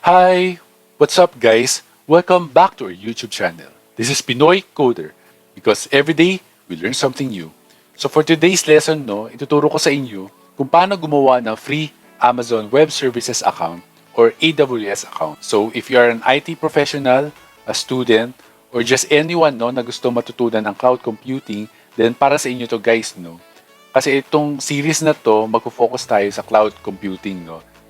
Hi! What's up guys? Welcome back to our YouTube channel. This is Pinoy Coder because every day we learn something new. So for today's lesson, ituturo ko sa inyo kung paano gumawa ng free Amazon Web Services account or AWS account. So if you are an IT professional, a student, or just anyone na gusto matutunan ng cloud computing, then para sa inyo to guys. Kasi itong series na to, magfo-focus tayo sa cloud computing.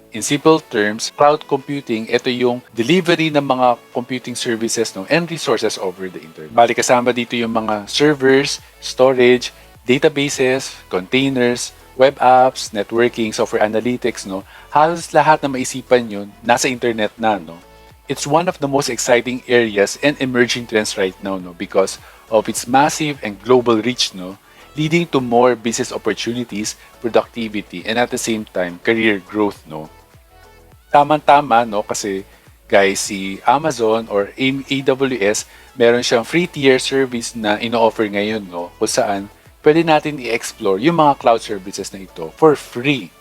In simple terms, cloud computing, ito yung delivery ng mga computing services and resources over the internet. Bali kasama dito yung mga servers, storage, databases, containers, web apps, networking, software analytics. Halos lahat na maisipan yun, nasa internet na. It's one of the most exciting areas and emerging trends right now because of its massive and global reach, leading to more business opportunities, productivity, and at the same time, career growth. Tama-tama, kasi guys, si Amazon or AWS, meron siyang free tier service na ino-offer ngayon, kung saan pwede natin i-explore yung mga cloud services na ito for free.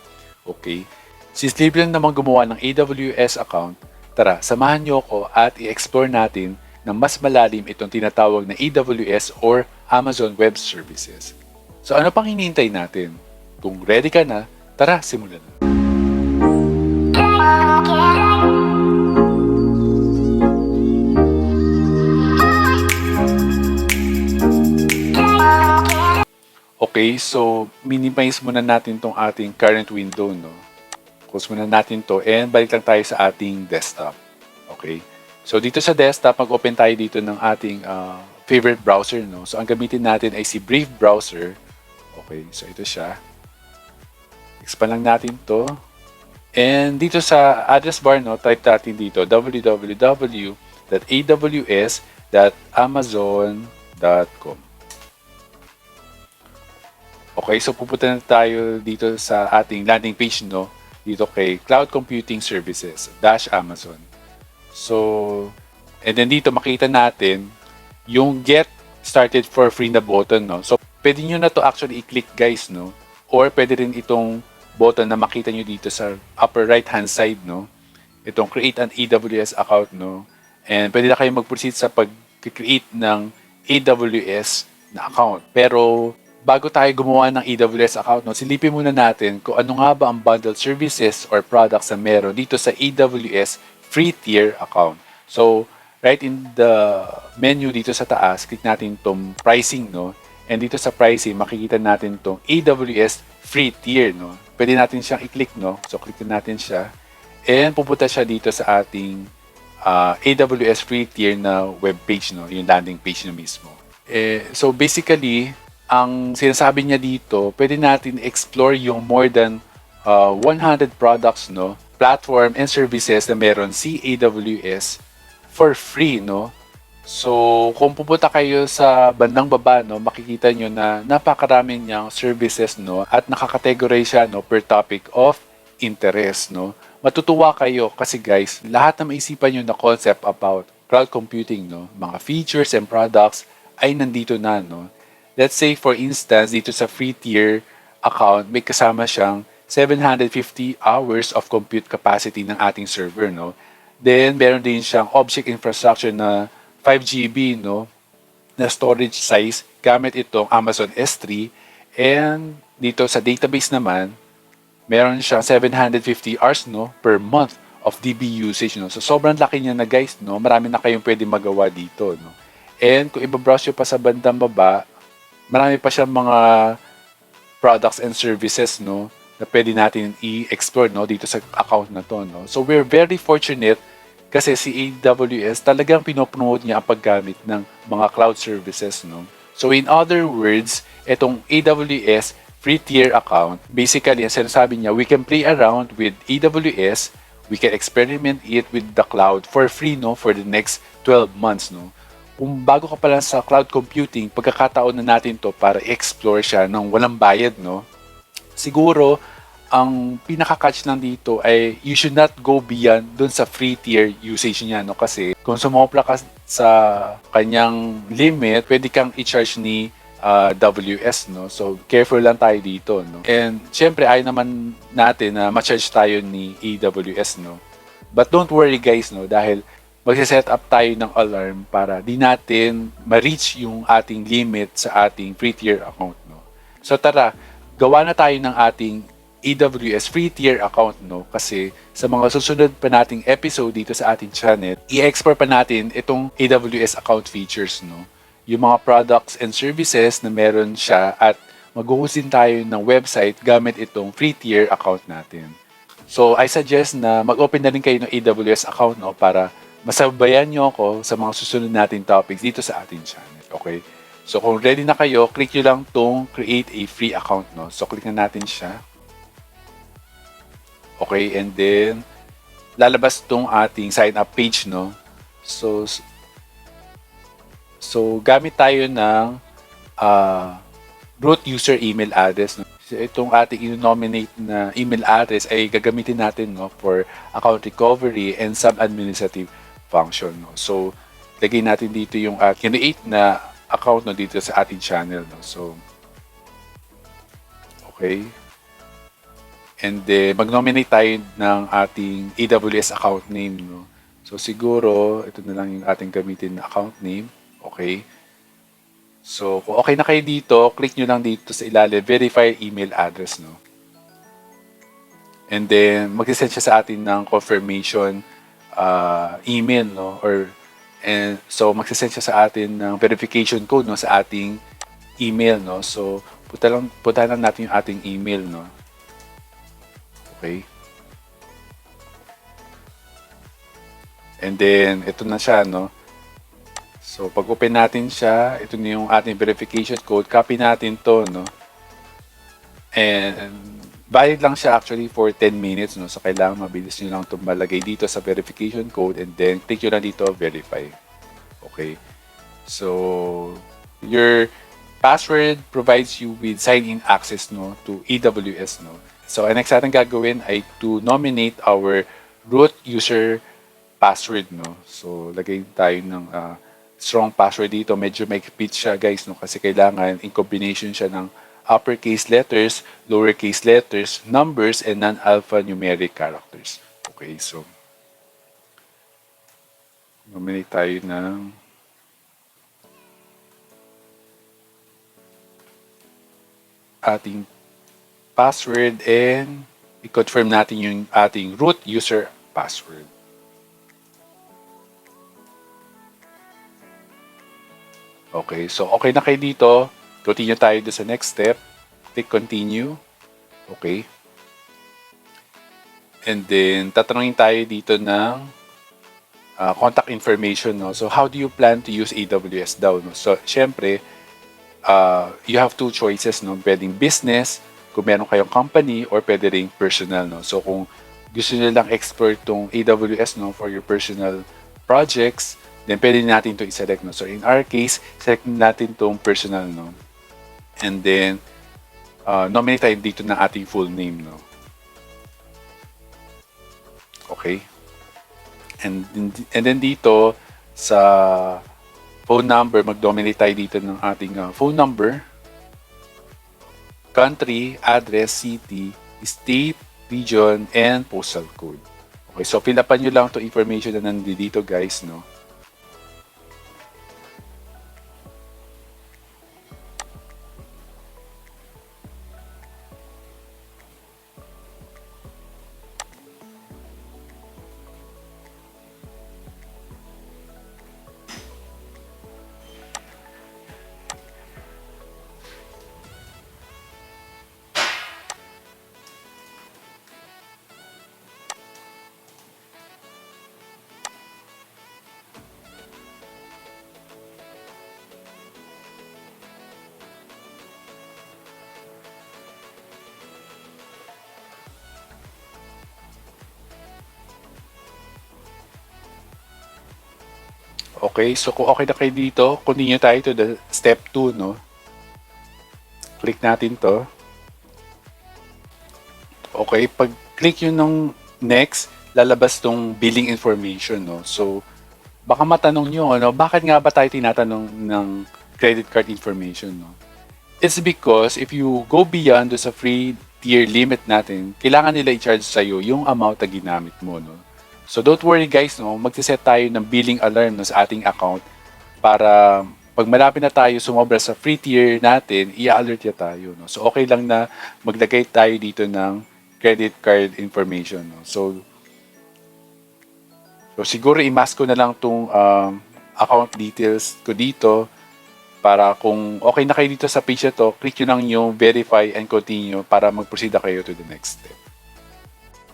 Okay? Since libre lang naman gumawa ng AWS account, tara, samahan niyo ako at i-explore natin ng mas malalim itong tinatawag na AWS or Amazon Web Services. So ano pang hinihintay natin? Kung ready ka na, tara, simulan na. Okay, so minimize muna natin tong ating current window, Close muna natin to and balik lang tayo sa ating desktop. Okay, so dito sa desktop, mag-open tayo dito ng ating favorite browser, So ang gamitin natin ay si Brave browser. Okay, so ito siya. Expand lang natin to. And dito sa address bar, type natin dito www.aws.amazon.com. Okay, so pupunta na tayo dito sa ating landing page, dito kay Cloud Computing Services -Amazon. So, and then dito makita natin yung Get Started for Free na button, So, pwede nyo na to actually i-click guys, Or pwede rin itong button na makita nyo dito sa upper right hand side, Itong Create an AWS account, And pwede na kayo mag-proceed sa pag-create ng AWS na account. Pero, bago tayo gumawa ng AWS account, silipin muna natin kung ano nga ba ang bundled services or products na meron dito sa AWS free tier account. So, right in the menu dito sa taas, click natin itong pricing, And dito sa pricing, makikita natin itong AWS free tier, Pwede natin siyang i-click, So, click natin siya. And pupunta siya dito sa ating AWS free tier na web page, Yung landing page na mismo. So, basically, ang sinasabi niya dito, pwede natin explore yung more than 100 products, platform and services na meron si AWS for free, So, kung pupunta kayo sa bandang baba, makikita nyo na napakarami niyang services, at nakakategorize siya, per topic of interest, Matutuwa kayo kasi guys, lahat na maisipan nyo na concept about cloud computing, mga features and products ay nandito na, Let's say, for instance, dito sa free tier account, may kasama siyang 750 hours of compute capacity ng ating server, Then, meron din siyang object infrastructure na 5 GB, na storage size gamit itong Amazon S3. And dito sa database naman, meron siyang 750 hours, per month of DB usage, So, sobrang laki niya na guys, Marami na kayong pwede magawa dito, And kung ibabrowse nyo pa sa bandang baba, marami pa siyang mga products and services, na pwede natin i-explore, dito sa account na to, So, we're very fortunate kasi si AWS talagang pinopromote niya ang paggamit ng mga cloud services, So, in other words, itong AWS free tier account, basically, ang sinasabi niya, we can play around with AWS, we can experiment it with the cloud for free, for the next 12 months, Kung bago ka pa lang sa cloud computing, pagkakataon na natin to para explore siya ng walang bayad, Siguro, ang pinaka-catch lang dito ay you should not go beyond dun sa free tier usage niya, Kasi kung sumopla ka sa kanyang limit, pwede kang i-charge ni WS, So, careful lang tayo dito, And syempre, ayaw naman natin na ma-charge tayo ni AWS, But don't worry guys, no, dahil magse-set up tayo ng alarm para di natin ma-reach yung ating limit sa ating free tier account, no. So tara, gawa na tayo ng ating AWS free tier account, no, kasi sa mga susunod pa nating episode dito sa ating channel, i-explore pa natin itong AWS account features, no, yung mga products and services na meron siya at mag-host tayo ng website gamit itong free tier account natin. So I suggest na mag-open na rin kayo ng AWS account, no, para masabayan nyo ako sa mga susunod nating topics dito sa ating channel. Okay? So kung ready na kayo, click nyo lang tong create a free account, no. So click na natin siya. Okay, and then lalabas tong ating sign up page, no. So gamit tayo ng root user email address, no. So, itong ating i-nominate na email address ay gagamitin natin, no, for account recovery and some administrative function, no. So lagay natin dito yung create na account, no, dito sa ating channel, no. So okay. And then, mag-nominate tayo ng ating AWS account name, no. So, siguro, ito na lang yung ating gamitin na account name. Okay. So, kung okay na kayo dito, click nyo lang dito sa ilalim, verify email address, no. And then, mag-send siya sa atin ng confirmation email, no. So, mag-send siya sa atin ng verification code, no, sa ating email, no. So, punta lang natin yung ating email, no. Okay. And then, ito na siya, no. So, pag open natin siya, ito na yung ating verification code. Copy natin to, no. And, valid lang siya actually for 10 minutes, no. So, kailangan mabilis nyo lang itong malagay dito sa verification code and then click nyo lang dito, verify. Okay. So, your password provides you with sign-in access, no, to AWS, no. So, ang next natin gagawin ay to nominate our root user password, no. So, lagay tayo ng strong password dito. Medyo may kapit siya, guys, no, kasi kailangan in combination siya ng uppercase letters, lowercase letters, numbers, and non-alphanumeric characters. Okay, so nominate tayo ng ating password and i-confirm natin yung ating root user password. Okay, so okay na kayo dito. Continue tayo sa next step. Click continue. Okay. And then, tatanungin tayo dito ng contact information, no? So, how do you plan to use AWS daw, no? So, syempre, you have two choices, no? Pwedeng business, kung meron kayong company, or pwede ring personal, no? So, kung gusto nyo lang export tong AWS, no, for your personal projects, then pwede natin ito i-select, no? So, in our case, select natin tong personal, no? And then, nominate tayo dito ng ating full name, no? Okay. And then dito, sa phone number, mag-dominate tayo dito ng ating phone number, country, address, city, state, region, and postal code. Okay, so fill upan nyo lang to information na nandito, guys, no? Okay, so kung okay na kayo dito, continue tayo to the step 2, no? Click natin to. Okay, pag click yun ng next, lalabas tong billing information, no? So, baka matanong nyo, ano, bakit nga ba tayo tinatanong ng credit card information, no? It's because if you go beyond sa free tier limit natin, kailangan nila i-charge sa'yo yung amount na ginamit mo, no? So don't worry guys, no, magsiset tayo ng billing alarm no, sa ating account para pag malapit na tayo sumobra sa free tier natin, i-alert niya tayo. No? So okay lang na maglagay tayo dito ng credit card information. No? So siguro i-mask ko na lang itong account details ko dito para kung okay na kayo dito sa page na to, click nyo lang yung verify and continue para mag-proceed na kayo to the next step.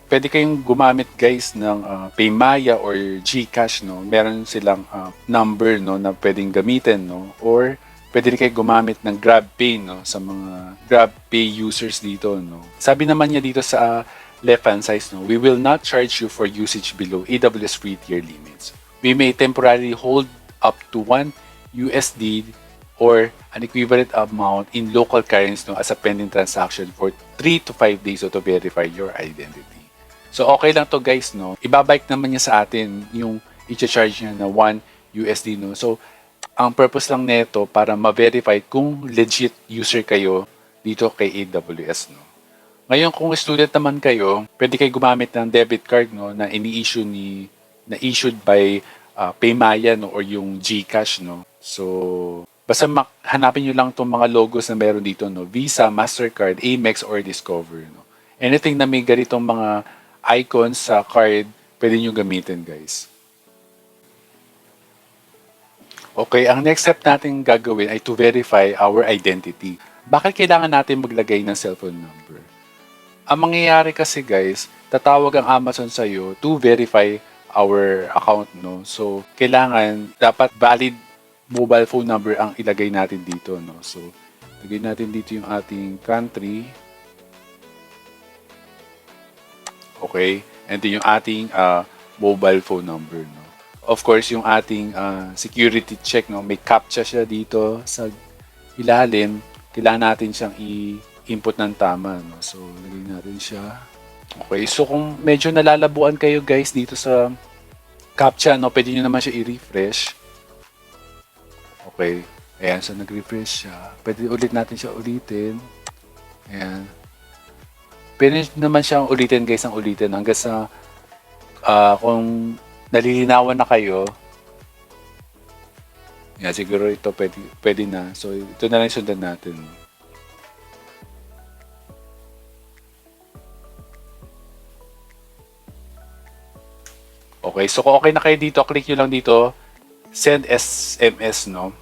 Pwede kayong gumamit guys ng Paymaya or GCash, no? Meron silang number no na pwedeng gamitin, no? Or pwede rin kayo gumamit ng GrabPay, no? Sa mga GrabPay users dito, no? Sabi naman niya dito sa left-hand side, no? We will not charge you for usage below AWS free tier limits. We may temporarily hold up to $1 or an equivalent amount in local currency, no, as a pending transaction for 3 to 5 days to verify your identity. So okay lang to guys, no? Ibabike naman niya sa atin yung i-charge niya na $1, no? So ang purpose lang nito para ma-verify kung legit user kayo dito kay AWS, no? Ngayon kung student naman kayo, pwede kayo gumamit ng debit card, no, na issued by Paymaya, no, or yung GCash, no. So basta hanapin niyo lang tong mga logos na meron dito, no, Visa, Mastercard, Amex or Discover, no. Anything na may ganitong mga icons sa card, pwede nyo gamitin guys. Okay, ang next step natin gagawin ay to verify our identity. Bakit kailangan natin maglagay ng cellphone number? Ang mangyayari kasi guys, tatawag ang Amazon sa iyo to verify our account, no? So, kailangan dapat valid mobile phone number ang ilagay natin dito, no? So, ilagay natin dito yung ating country. Okay? And then yung ating mobile phone number, no? Of course, yung ating security check, no? May CAPTCHA siya dito sa ilalim. Kailangan natin siyang i-input ng tama, no? So, lagay natin siya. Okay, so kung medyo nalalabuan kayo guys dito sa CAPTCHA, no? Pwede nyo naman siya i-refresh. Okay. Ayan, so nag-refresh siya. Pwede ulit natin siya ulitin. Ayan. Pwede naman siyang ulitin guys, ang ulitin hanggang sa kung nalilinawan na kayo. Yan, siguro ito pwede na. So ito na lang sundan natin. Okay, so kung okay na kayo dito, click nyo lang dito, send SMS, no?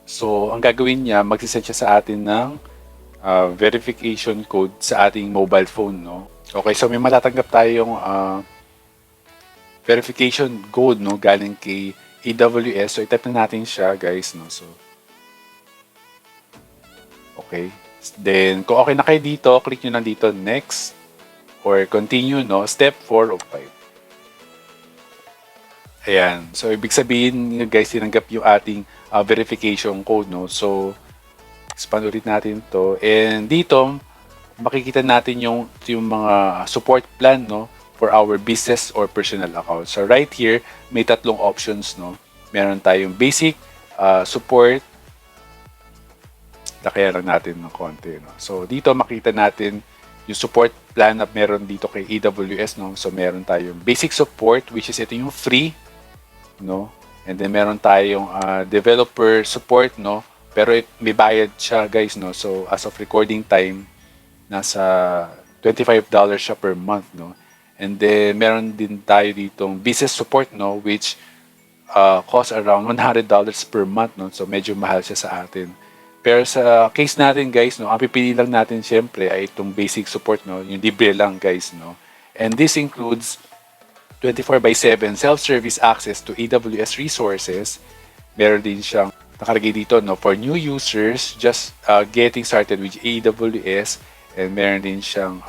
So ang gagawin niya, magsisend siya sa atin ng verification code sa ating mobile phone, no? Okay, so may matatanggap tayong verification code, no, galing kay AWS. So i-type na natin siya, guys, no? So okay. Then kung okay na kayo dito, click nyo lang dito next or continue, no? Step 4 of 5. Ayan. So ibig sabihin, guys, tinanggap yung ating verification code, no? So expand ulit natin to. And dito, makikita natin yung mga support plan, no, for our business or personal account. So right here, may tatlong options, no. Meron tayong basic support. Lakayan lang natin ng konti, no. So dito makita natin yung support plan na meron dito kay AWS, no. So meron tayong basic support, which is ito yung free, no. And then meron tayong developer support, no. Pero may bayad siya guys, no. So as of recording time, nasa $25 siya per month, no. And then meron din tayo ditong business support, no, which cost around $100 per month, no. So medyo mahal siya sa atin. Pero sa case natin guys, no, ang pipili lang natin syempre ay itong basic support, no, yung libre lang guys, no. And this includes 24/7 self-service access to AWS resources. Meron din siyang nakalagay dito, no, for new users just getting started with AWS, and meron din siyang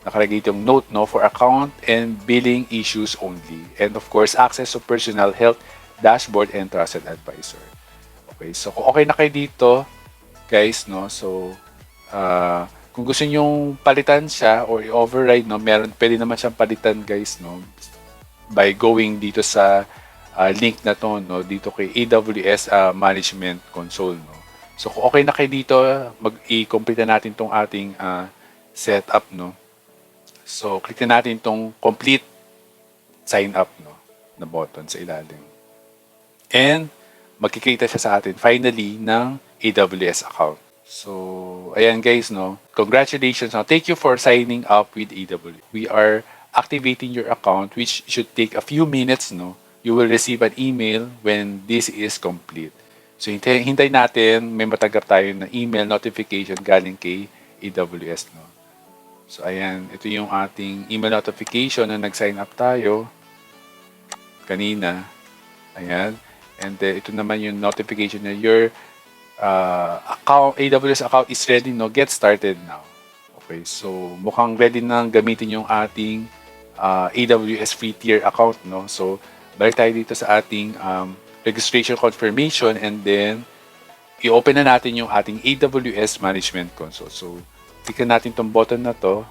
nakalagay itong note, no, for account and billing issues only, and of course access to personal health dashboard and trusted advisor. Okay, so kung okay na kayo dito guys, no, so kung gusto nyong palitan siya or i-override, no, pwede naman siyang palitan guys, no, by going dito sa link na to, no, dito kay AWS Management Console, no. So kung okay na kayo dito, i-complete na natin tong ating setup, no. So click na natin tong complete sign up, no, na button sa ilalim. And magkikita siya sa atin finally ng AWS account. So, ayan guys, no. Congratulations. No? Thank you for signing up with AWS. We are activating your account, which should take a few minutes, no. You will receive an email when this is complete. So, hintay natin, may matanggap tayo na email notification galing kay AWS, no. So, ayan, ito yung ating email notification na nag-sign up tayo kanina. Ayan. And ito naman yung notification na your account, AWS account is ready, no? Get started now. Okay, so mukhang ready na gamitin yung ating AWS free tier account, no? So, balik tayo dito sa ating registration confirmation and then i-open na natin yung ating AWS Management Console. So, tignan natin tong button na to.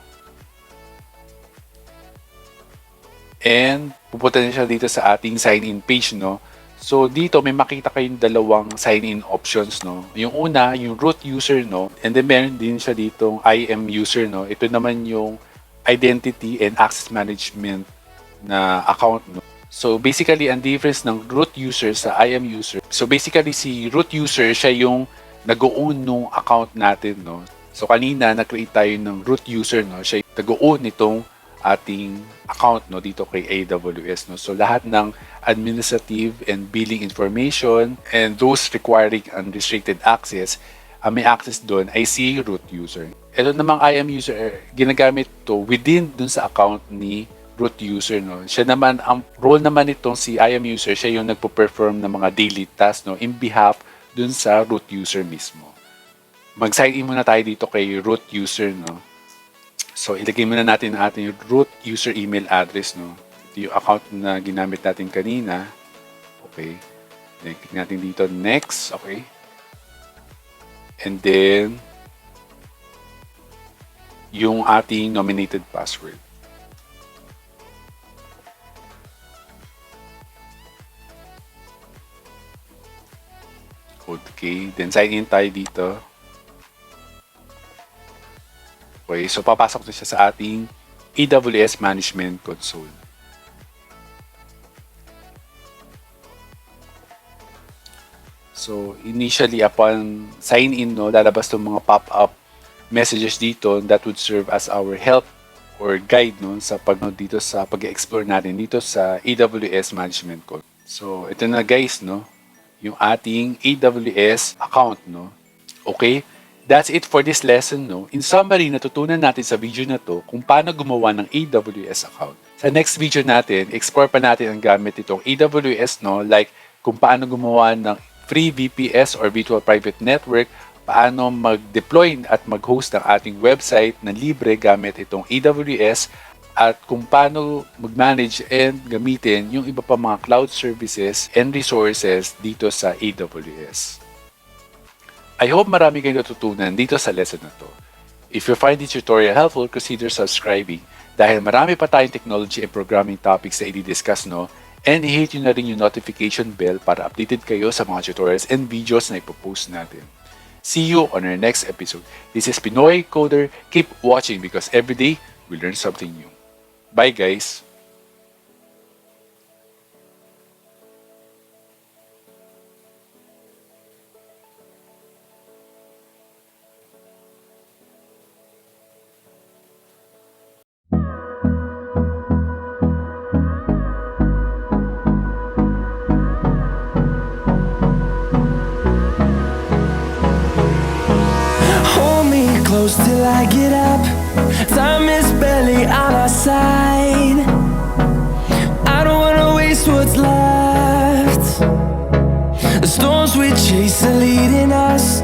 And pupunta na siya dito sa ating sign-in page, no? So, dito may makita kayong dalawang sign-in options, no? Yung una, yung root user, no? And then meron din siya ditong IAM user, no? Ito naman yung identity and access management na account, no? So, basically, ang difference ng root user sa IAM user. So, basically, si root user, siya yung nag-own nung account natin, no? So, kanina, nag-create tayo ng root user, no? Siya yung nag-own nitong ating account, no, dito kay AWS, no. So lahat ng administrative and billing information and those requiring unrestricted access, may access doon ay si root user. Ito namang IAM user, ginagamit to within dun sa account ni root user, no. Siya naman, ang role naman nitong si IAM user, siya yung nagpo-perform ng mga daily tasks, no, in behalf dun sa root user mismo. Mag-sign in muna tayo dito kay root user, no. So, ilagay muna natin ang ating root user email address, no? Ito yung account na ginamit natin kanina. Okay. Then, click natin dito, next. Okay. And then, yung ating nominated password. Okay. Then, sign in tayo dito. Okay, so papasok na siya sa ating AWS Management Console. So, initially upon sign in, no, lalabas itong mga pop-up messages dito that would serve as our help or guide, no, sa dito sa pag-explore natin dito sa AWS Management Console. So, ito na guys, no, yung ating AWS account, no. Okay? That's it for this lesson, no? In summary, natutunan natin sa video na to kung paano gumawa ng AWS account. Sa next video natin, explore pa natin ang gamit itong AWS, no? Like kung paano gumawa ng free VPS or Virtual Private Network, paano mag-deploy at mag-host ng ating website na libre gamit itong AWS, at kung paano mag-manage and gamitin yung iba pa mga cloud services and resources dito sa AWS. I hope marami kayong natutunan dito sa lesson na to. If you find this tutorial helpful, consider subscribing dahil marami pa tayong technology and programming topics na i-discuss, no? And i-hit nyo na rin yung notification bell para updated kayo sa mga tutorials and videos na ipopost natin. See you on our next episode. This is Pinoy Coder. Keep watching because every day we learn something new. Bye guys! Close till I get up. Time is barely on our side. I don't wanna waste what's left. The storms we chase are leading us